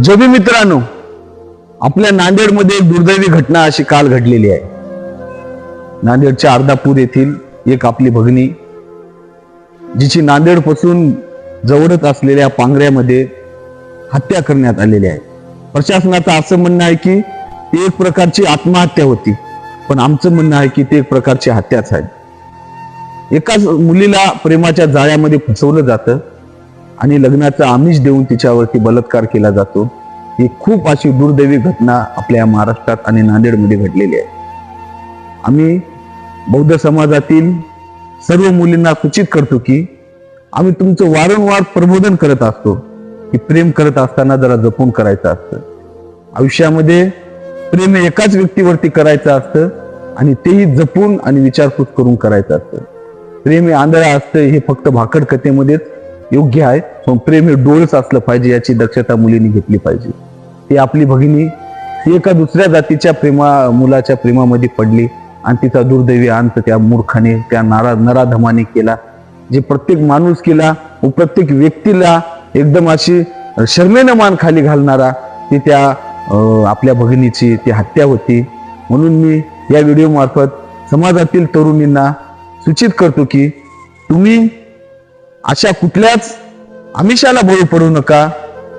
जबी मित्रांनो, आपल्या नांदेडमध्ये एक दुर्दैवी घटना अशी काल घडलेली आहे. नांदेडच्या अर्धापूर येथील एक आपली भगिनी, जिची नांदेड पासून जवळच असलेल्या पांगऱ्यामध्ये हत्या करण्यात आलेली आहे. प्रशासनाचं असं म्हणणं आहे की ती एक प्रकारची आत्महत्या होती, पण आमचं म्हणणं आहे की ती एक प्रकारची हत्याच आहे. एकाच मुलीला प्रेमाच्या जाळ्यामध्ये फसवलं जातं आणि लग्नाचं आमिष देऊन तिच्यावरती बलात्कार केला जातो. ही खूप अशी दुर्दैवी घटना आपल्या महाराष्ट्रात आणि नांदेडमध्ये घडलेली आहे. आम्ही बौद्ध समाजातील सर्व मुलींना सूचित करतो की आम्ही तुमचं वारंवार प्रबोधन करत असतो की प्रेम करत असताना जरा जपून करायचं असतं. आयुष्यामध्ये प्रेम एकाच व्यक्तीवरती करायचं असतं आणि तेही जपून आणि विचारपूस करून करायचं असतं. प्रेम हे आंधळं असतं हे फक्त भाकड कथेमध्येच योग्य आहे, पण प्रेम हे डोळस असलं पाहिजे याची दक्षता मुलींनी घेतली पाहिजे. ती आपली भगिनी ती एका दुसऱ्या जातीच्या मुलाच्या प्रेमामध्ये पडली आणि तिचा दुर्दैवी अंत त्या मूर्खाने, त्या नराधमाने केला. जे प्रत्येक माणूस केला व प्रत्येक व्यक्तीला एकदम अशी शर्मेनं मान खाली घालणारा ती त्या आपल्या भगिनीची ती हत्या होती. म्हणून मी या व्हिडिओ मार्फत समाजातील तरुणींना सूचित करतो की तुम्ही अशा कुठल्याच आमिषाला बळी पडू नका.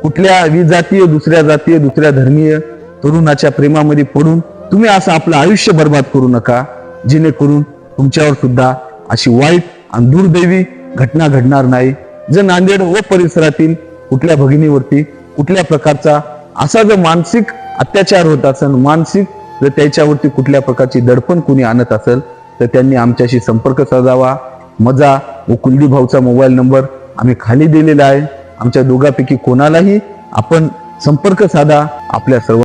कुठल्या विजातीय, दुसऱ्या जातीय, दुसऱ्या धर्मीय तरुणाच्या प्रेमामध्ये पडून तुम्ही असं आपलं आयुष्य बर्बाद करू नका, जेणेकरून तुमच्यावर सुद्धा अशी वाईट आणि दुर्दैवी घटना घडणार नाही. जर नांदेड व परिसरातील कुठल्या भगिनीवरती कुठल्या प्रकारचा असा जर मानसिक अत्याचार होत असेल, मानसिक जर त्याच्यावरती कुठल्या प्रकारची दडपण कुणी आणत असेल तर त्यांनी आमच्याशी संपर्क साधावा. माझा व कुलदीप भाऊचा मोबाईल नंबर आम्ही खाली दिलेला आहे. आमच्या दोघांपैकी कोणालाही आपण संपर्क साधा. आपल्या सर्व